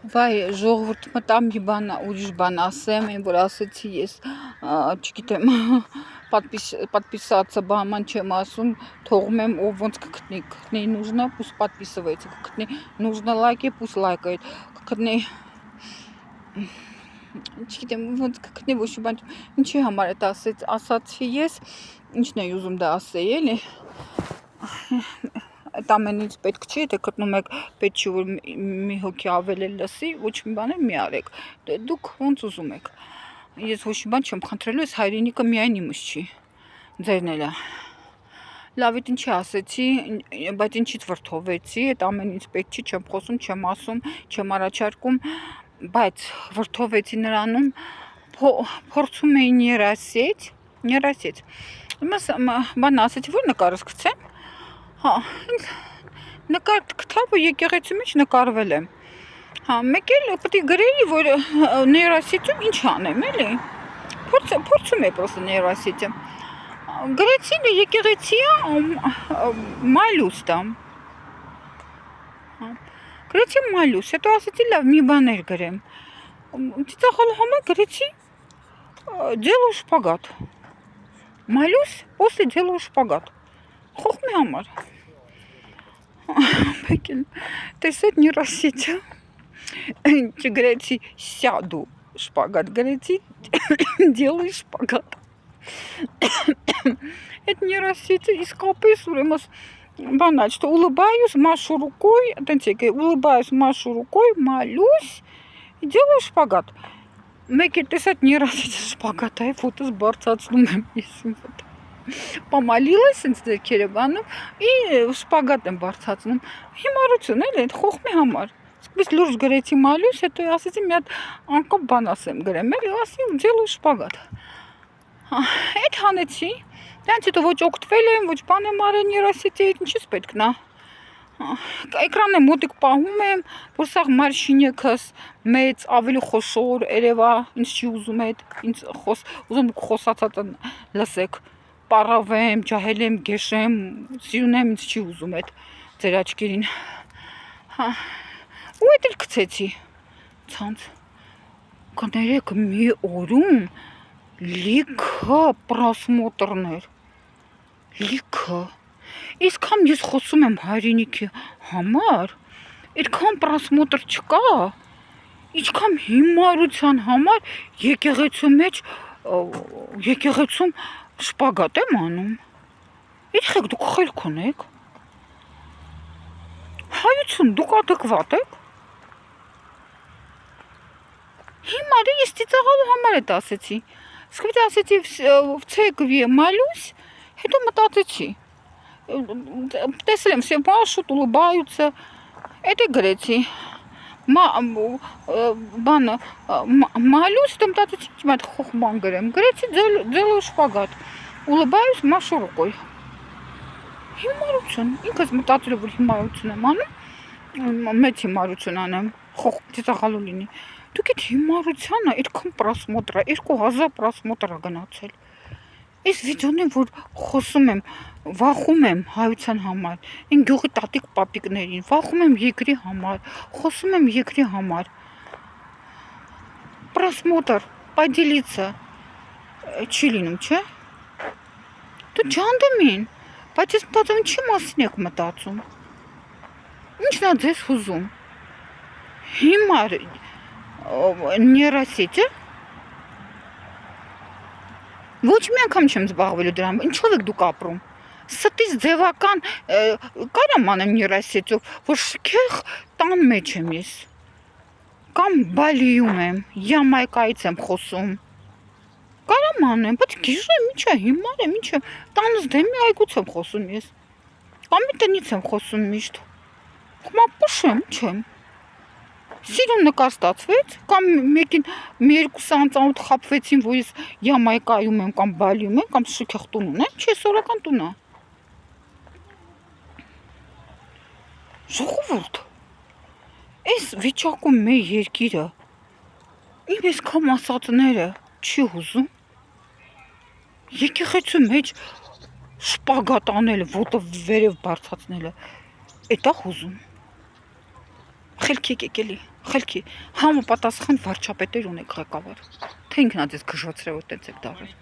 Վայ, ժողովուրդը տամ մի բան, ուրիշ բան ասեմ, այն որ ասեցի ես, չգիտեմ, подписаться բաման չեմ ասում, թողում եմ ով ոնց կգտնի нужно, пусть подписывается, կգտնի нужно лайки, пусть лайкает, կգտնի չգիտեմ, ոնց կգտնի ոչ մի բան, ինչի համար է դա ասացի ես, ինչն է ուզում դա ասեի, էլի։ Այդ ամենից պետք չի, եթե գտնում եք պետք չի որ մի հոգի ավել է լսի, ոչ մի բան մի արեք, դուք ոնց ուզում եք, ես ոչ մի բան չեմ խնդրելու, այս հայրենիքը միայն իմս չի, ձերն էլ է, լավ էդ ինչի ասեցի, բայց ինչից վրդովեցի, այդ ամենից պետք չի, չեմ խոսում, չեմ ասում, չեմ առաջարկում, բայց վրդովեցի նրանում, փորձում էի ներասեց, բան ասեցի, որ նկարս գցեմ, հա, նկար գտավ, եկեղեցու մեջ նկարվել եմ, հա, մեկ էլ պետք է գրեի, որ ներասիծում ինչ անեմ, էլի, փորձում է պրոստը ներասիծը, գրեցի եկեղեցիա մալուստ, գրեցի մալուս, հետո ասեցի լավ մի բաներ գրեմ, ծիծաղալու համար գրեցի делаю շպագատ, մալուս, после делаю շպագատ, խոխմի համար, մեկ էլ տեսեք ներասիծը, չգրեցի սյադու շպագատ, գրեցի делаю շպագատ, այդ ներասիծը իսկապես ուրեմն բանա, что улыбаюсь, машу рукой, улыбаюсь, машу рукой, молюсь и делаю շպագատ, մեկ էլ տեսեք ներասիծը շպագատ է, ֆոտոս բարձրացնում եմ ես իմ ֆոտո, Помолилась ինձ ձերքերը բանում, շպագատ եմ բարձրացնում, հիմարություն էլ է, խոխմի համար, սկսպես լուրջ գրեցի մալյուս, հետո ասեցի մի հատ անկապ բան ասեմ գրեմ, էլի ասի делаю շպագատ, այդ հանեցի, դրանց հետո ոչ օգտվել եմ, ոչ բան եմ արել ներասիծի, ինչից պետք նա, էկրանը մոտիկ պահում եմ, որ սաղ մարշինեքս մեծ, ավելի խոշոր, երևա, ինձ չի ուզում այդ, ուզում դուք խոսացածը լսեք, պարավեմ, ջահել եմ, գեշեմ, սիրուն եմ, ինձ չի ուզում այդ ձեր աչկերին, ու այդ էլ կցեցի, ցանց, կներեք մի օրում լիքը պրասմոտրներ, լիքը, իսկամ ես խոսում եմ հայրենիքի համար, այդքան պրասմոտր չկա, ինչքան հիմարության համար եկեղեցում շպագատ եմ անում, իրխեք դուք խելք ունեք, հայություն դուք ադեկվատ եք, հիմարը ես ծիծաղալու համար էդ ասեցի, սկսպիտ ասեցի в церкви молюсь, հետո մտածեցի, տեսել եմ, все машут, улыбаются, это գրեցի, բանը, մալուս, դեմ տատեցի իմ այդ խոխման գրեմ, գրեցի ձելու շպագատ, улыбаюсь, машу рукой, հիմարություն, ինքս մտածել որ հիմարություն եմ անում, մեծ հիմարություն անեմ, խոխ ծիծաղալու լինի, դուք այդ հիմարությանը այդքան պրասմոտրա, 2000 պրասմոտրա գնացել, այս վիդեոն որ խոսում եմ, վախում եմ հայության համար, այն գյուղի տատիկ պապիկներին, վախում եմ երկրի համար, խոսում եմ երկրի համար, պրասմոտր, պայդիլիցը, չի լինում, չէ, դու ջանդեմ են, բայց ես մտածում չի մասին եք մտածում, ինչն է ձեզ հուզում, հիմար ներասիծը, ոչ մի անգամ չեմ զբաղվելու դրան, ինչով եք դուք ապրում, ստից ձևական, կարամ անեմ ներասիծով, որ շքեղ տան մեջ եմ ես, կամ բալիում եմ, Յամայկայից եմ խոսում, կարամ անեմ, բայց գիժեմ, ինչ է, հիմար եմ, ինչ եմ, տանս դեմի այգուց եմ խոսում ես, կամ մի տնից եմ խոսում միշտ, խմա պուշ եմ, ինչ եմ, սիրուն նկար ստացվեց, կամ մեկին մի երկուս անծանոթ խապվեցին, որ ես Յամայկայում եմ, կամ բալիում եմ, կամ շքեղ տուն ունեմ, չէ, սորական տուն է, ժողովուրդ, այս վիճակում մեր երկիրը, իմ ես կամ ասածները չի հուզում, եկեղեցու մեջ շպագատ անելը, ոտը վերև բարձացնելը, էտա հուզում, խելք եկեք էլի, Խելքի համապատասխան վարչապետեր ունեք ղեկավար։ Թե ինքնա ձեզ քշացրել որ տենց եք դարել։